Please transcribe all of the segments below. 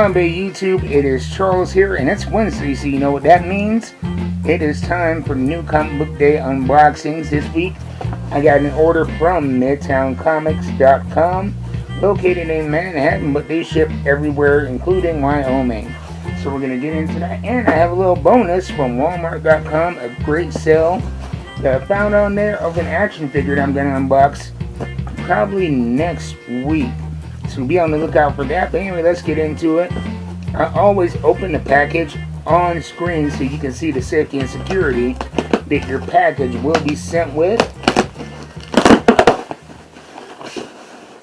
on, Bay YouTube? It is Charles here, and it's Wednesday, so you know what that means. It is time for new comic book day unboxings. This week, I got an order from MidtownComics.com, located in Manhattan, but they ship everywhere, including Wyoming. So we're going to get into that, and I have a little bonus from Walmart.com, a great sale that I found on there of an action figure that I'm going to unbox probably next week. So be on the lookout for that. But anyway, let's get into it. I always open the package on screen so you can see the safety and security that your package will be sent with.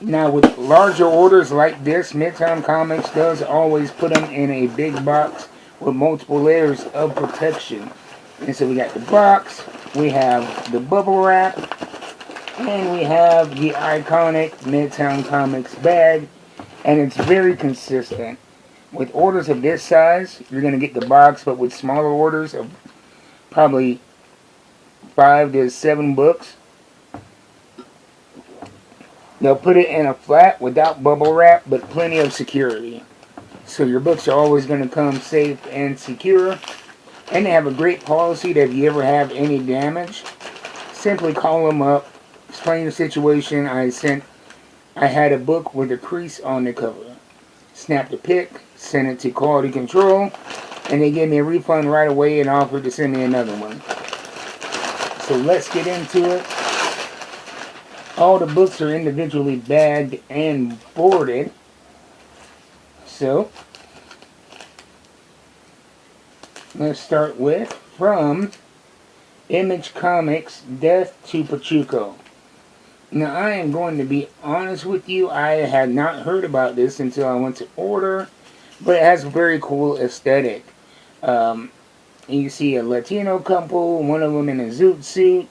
Now with larger orders like this, Midtown Comics does always put them in a big box with multiple layers of protection. And so we got the box, we have the bubble wrap, and we have the iconic Midtown Comics bag, and it's very consistent. With orders of this size, you're going to get the box, but with smaller orders of probably 5 to 7 books, they'll put it in a flat without bubble wrap, but plenty of security. So your books are always going to come safe and secure. And they have a great policy that if you ever have any damage, simply call them up. Explain the situation. I had a book with a crease on the cover. Snapped a pic, sent it to quality control, and they gave me a refund right away and offered to send me another one. So let's get into it. All the books are individually bagged and boarded. So let's start with from Image Comics, Death to Pachuco. Now, I am going to be honest with you, I had not heard about this until I went to order, but it has a very cool aesthetic. You see a Latino couple, one of them in a zoot suit,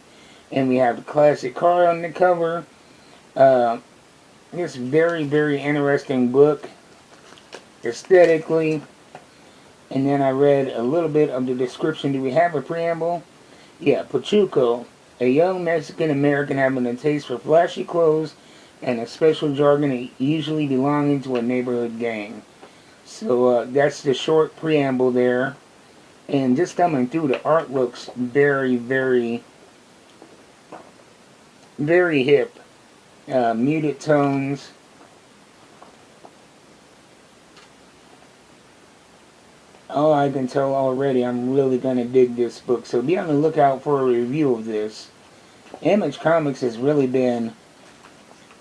and we have the classic car on the cover. This very, very interesting book, aesthetically. And then I read a little bit of the description. Do we have a preamble? Yeah, Pachuco. A young Mexican-American having a taste for flashy clothes and a special jargon usually belonging to a neighborhood gang. So that's the short preamble there. And just thumbing through, the art looks very, very, very hip. Muted tones. Oh, I can tell already I'm really going to dig this book. So be on the lookout for a review of this. Image Comics has really been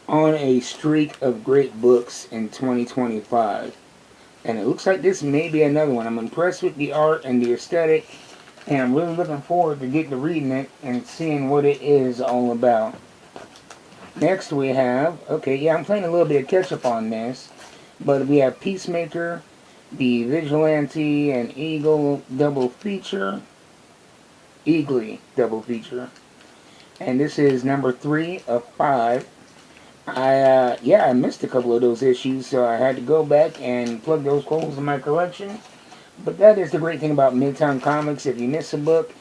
on a streak of great books in 2025. And it looks like this may be another one. I'm impressed with the art and the aesthetic. And I'm really looking forward to getting to reading it and seeing what it is all about. Next we have, okay, yeah, I'm playing a little bit of catch up on this. But we have Peacemaker, the Vigilante, and Eagle double feature. Eagly double feature. And this is number 3 of 5. I missed a couple of those issues, so I had to go back and plug those holes in my collection. But that is the great thing about Midtown Comics. If you miss a book,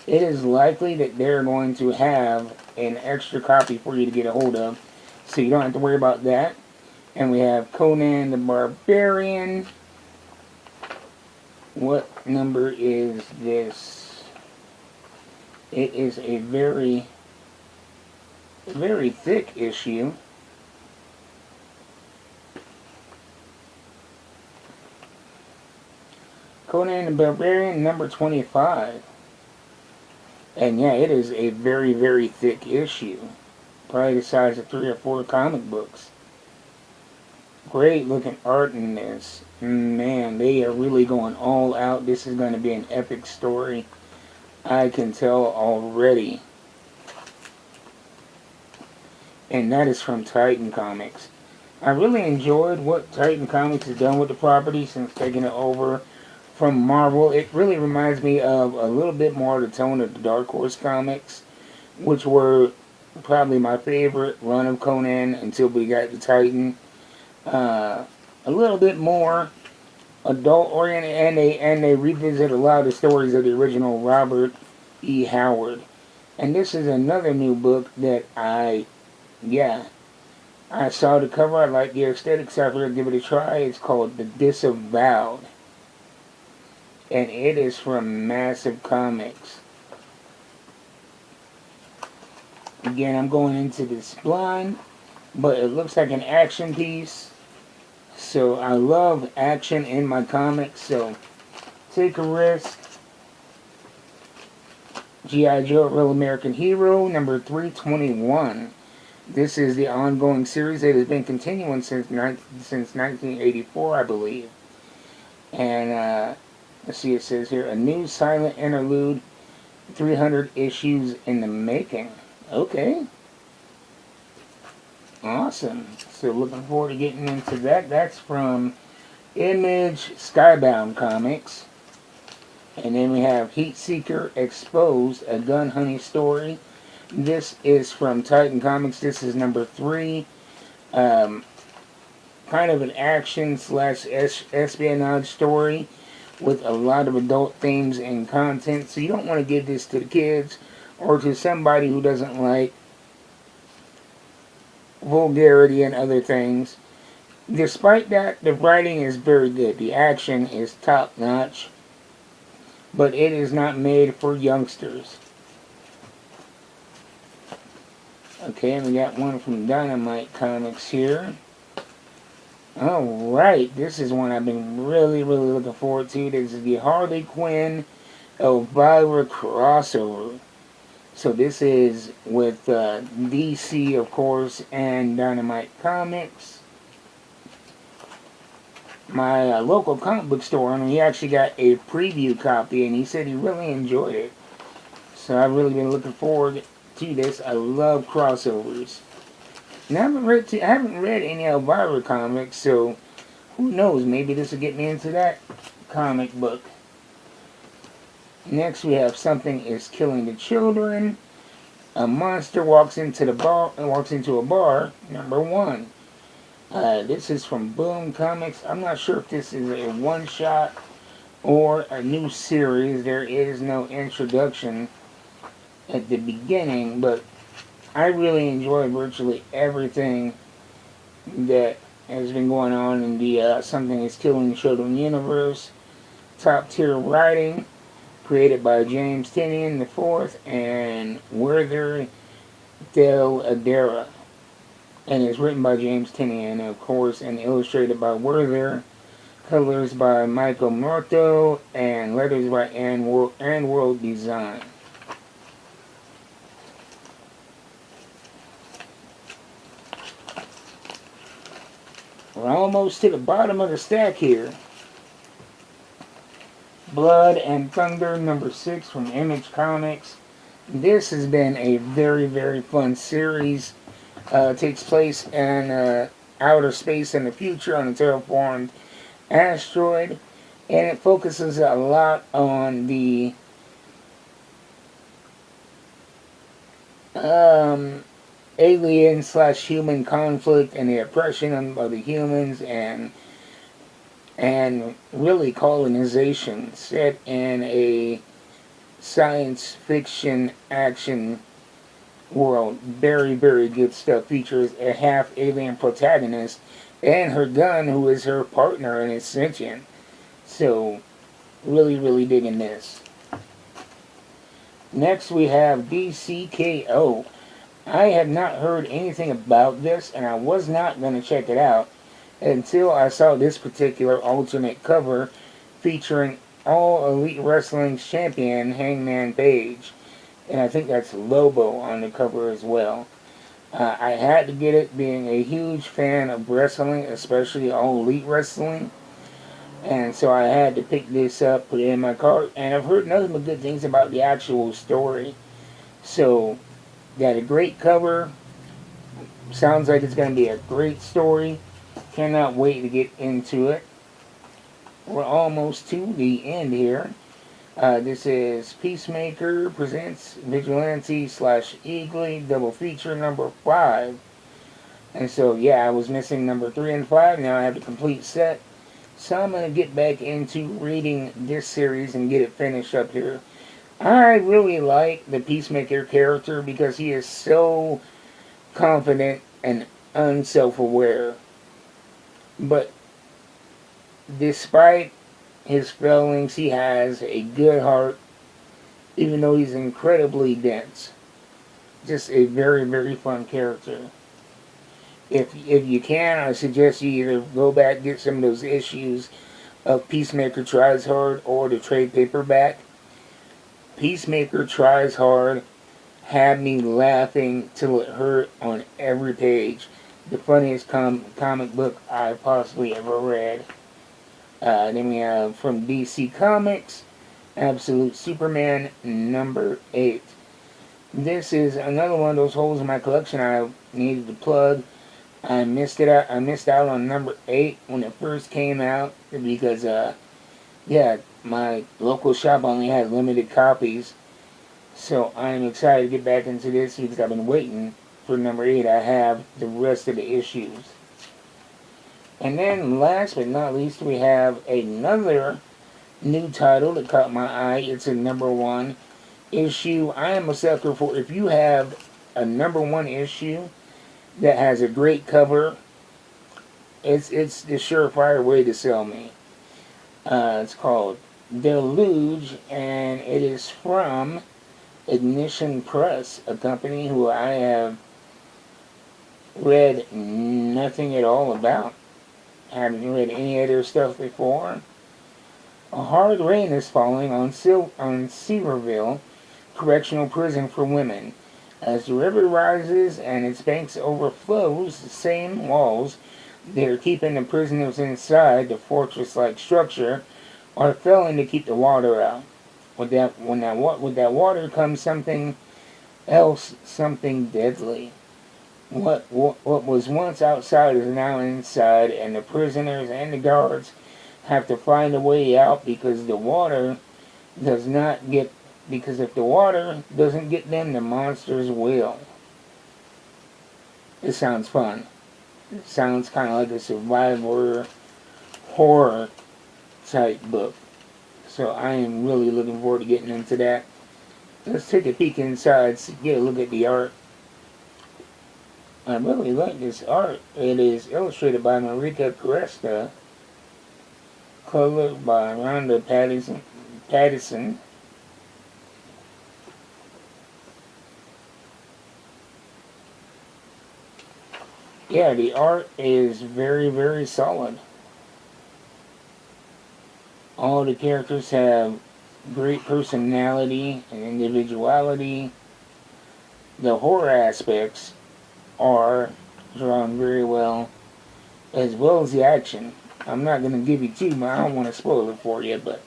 it is likely that they're going to have an extra copy for you to get a hold of. So you don't have to worry about that. And we have Conan the Barbarian. What number is this? It is a very, very thick issue. Conan the Barbarian, number 25. And yeah, it is a very, very thick issue. Probably the size of 3 or 4 comic books. Great looking art in this. Man, they are really going all out. This is going to be an epic story. I can tell already. And that is from Titan Comics. I really enjoyed what Titan Comics has done with the property since taking it over from Marvel. It really reminds me of a little bit more of the tone of the Dark Horse comics, which were probably my favorite run of Conan until we got the Titan. A little bit more adult oriented, and they revisit a lot of the stories of the original Robert E. Howard. And this is another new book that I saw the cover, I like the aesthetics, so I figured I'd give it a try. It's called The Disavowed. And it is from Massive Comics. Again, I'm going into this blind, but it looks like an action piece. So I love action in my comics, so take a risk. G.I. Joe, Real American Hero, number 321. This is the ongoing series that has been continuing since 1984, I believe. And let's see, it says here, a new silent interlude, 300 issues in the making. Okay. Awesome. So looking forward to getting into that. That's from Image Skybound Comics. And then we have Heat Seeker Exposed, a gun hunting story. This is from Titan Comics. This is number 3. Kind of an action slash espionage story with a lot of adult themes and content. So you don't want to give this to the kids or to somebody who doesn't like vulgarity and other things. Despite that, the writing is very good. The action is top notch. But it is not made for youngsters. Okay, and we got one from Dynamite Comics here. Alright, this is one I've been really looking forward to. This is the Harley Quinn Elvira crossover. So this is with DC, of course, and Dynamite Comics. My local comic book store, and he actually got a preview copy, and he said he really enjoyed it. So I've really been looking forward to this. I love crossovers. And I haven't read any Elvira comics, so who knows? Maybe this will get me into that comic book. Next, we have Something Is Killing the Children. A monster walks into a bar. Number 1. This is from Boom Comics. I'm not sure if this is a one-shot or a new series. There is no introduction at the beginning, but I really enjoy virtually everything that has been going on in the Something Is Killing the Children universe. Top tier writing, created by James Tynion IV and Werther Del Adera. And it's written by James Tynion, of course, and illustrated by Werther. Colors by Michael Morto, and letters by Ann World Design. We're almost to the bottom of the stack here. Blood and Thunder, number 6 from Image Comics. This has been a very fun series. Takes place in outer space in the future on a terraformed asteroid, and it focuses a lot on the alien / human conflict and the oppression of the humans, and really colonization, set in a science fiction action world. Very good stuff. Features a half alien protagonist and her gun, who is her partner and is sentient. So really digging this. Next we have DCKO. I have not heard anything about this, and I was not going to check it out until I saw this particular alternate cover featuring All Elite Wrestling's champion, Hangman Page. And I think that's Lobo on the cover as well. I had to get it, being a huge fan of wrestling, especially All Elite Wrestling. And so I had to pick this up, put it in my cart. And I've heard nothing but good things about the actual story. So, got a great cover. Sounds like it's going to be a great story. Cannot wait to get into it. We're almost to the end here. This is Peacemaker presents Vigilante / Eagly double feature number 5. And so, yeah, I was missing number 3 and 5. Now I have the complete set. So I'm going to get back into reading this series and get it finished up here. I really like the Peacemaker character because he is so confident and unself-aware. But despite his failings, he has a good heart, even though he's incredibly dense. Just a very, very fun character. If you can, I suggest you either go back, get some of those issues of Peacemaker Tries Hard or the trade paperback. Peacemaker Tries Hard had me laughing till it hurt on every page. The funniest comic book I've possibly ever read. Then we have from DC Comics, Absolute Superman #8. This is another one of those holes in my collection I needed to plug. I missed out on #8 when it first came out because yeah, my local shop only had limited copies. So I'm excited to get back into this because I've been waiting for #8. I have the rest of the issues. And then last but not least, we have another new title that caught my eye. It's a #1 issue. I am a sucker for, if you have a #1 issue that has a great cover, it's the surefire way to sell me. It's called Deluge, and it is from Ignition Press, a company who I have read nothing at all about. I haven't read any of their stuff before. A hard rain is falling on Seaverville Correctional Prison for Women. As the river rises and its banks overflows the same walls that are keeping the prisoners inside the fortress-like structure are failing to keep the water out. With that water comes something else, something deadly. What was once outside is now inside, and the prisoners and the guards have to find a way out because if the water doesn't get them, the monsters will. It sounds fun. It sounds kind of like a survivor horror type book. So I am really looking forward to getting into that. Let's take a peek inside, get a look at the art. I really like this art. It is illustrated by Marika Cresta, colored by Rhonda Pattison. Yeah, the art is very, very solid. All the characters have great personality and individuality. The horror aspects are drawn very well as the action. I'm not going to give you too much, I don't want to spoil it for you, but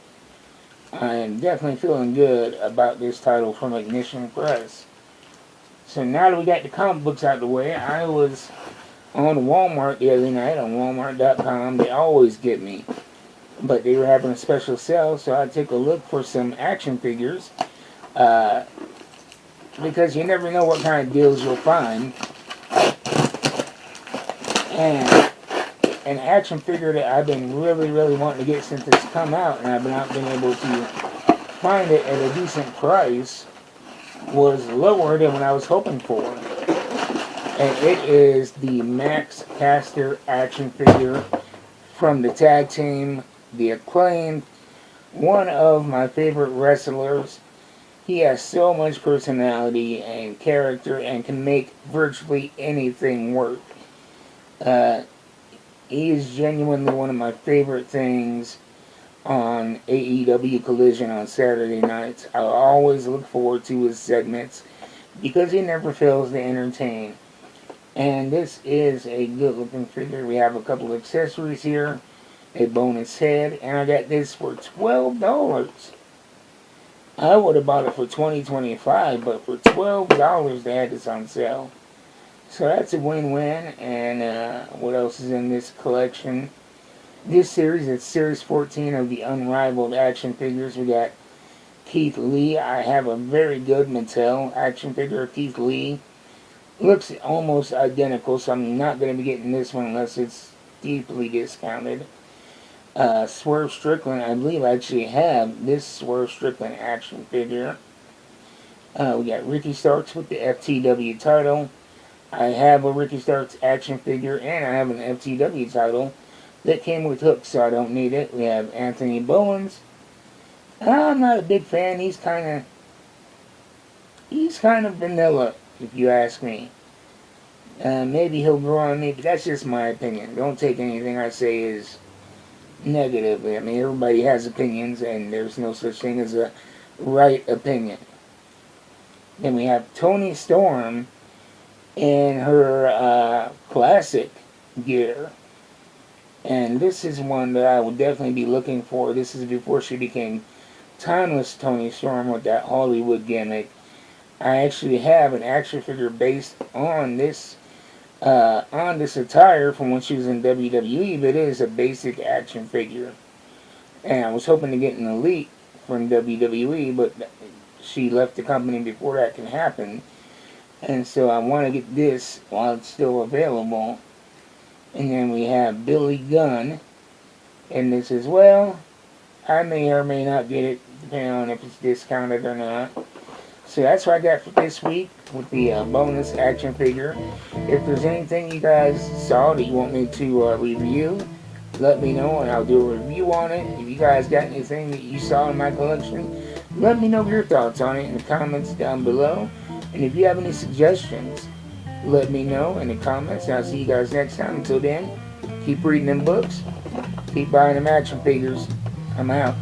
I am definitely feeling good about this title from Ignition Press. So now that we got the comic books out of the way, I was on Walmart the other night on Walmart.com. They always get me, but they were having a special sale, so I took a look for some action figures, because you never know what kind of deals you'll find. And an action figure that I've been really, really wanting to get since it's come out, and I've not been able to find it at a decent price, was lower than what I was hoping for. And it is the Max Caster action figure from the tag team, The Acclaimed, one of my favorite wrestlers. He has so much personality and character and can make virtually anything work. He is genuinely one of my favorite things on AEW Collision on Saturday nights. I always look forward to his segments because he never fails to entertain. And this is a good looking figure. We have a couple of accessories here, a bonus head, and I got this for $12. I would have bought it for $20-25, but for $12 they had this on sale. So that's a win-win. And what else is in this collection? This series is Series 14 of the Unrivaled action figures. We got Keith Lee. I have a very good Mattel action figure of Keith Lee. Looks almost identical, so I'm not going to be getting this one unless it's deeply discounted. Swerve Strickland, I believe I actually have this Swerve Strickland action figure. We got Ricky Starks with the FTW title. I have a Ricky Starks action figure, and I have an FTW title that came with hooks, so I don't need it. We have Anthony Bowens. I'm not a big fan. He's kind of vanilla, if you ask me. Maybe he'll grow on me, but that's just my opinion. Don't take anything I say as negatively. I mean, everybody has opinions, and there's no such thing as a right opinion. Then we have Toni Storm in her classic gear. And this is one that I would definitely be looking for. This is before she became Timeless Toni Storm with that Hollywood gimmick. I actually have an action figure based on this attire from when she was in WWE, but it is a basic action figure. And I was hoping to get an Elite from WWE, but she left the company before that can happen. And so I want to get this while it's still available. And then we have Billy Gunn in this as well. I may or may not get it, depending on if it's discounted or not. So that's what I got for this week with the bonus action figure. If there's anything you guys saw that you want me to review, let me know and I'll do a review on it. If you guys got anything that you saw in my collection, let me know your thoughts on it in the comments down below. And if you have any suggestions, let me know in the comments. And I'll see you guys next time. Until then, keep reading them books. Keep buying them action figures. I'm out.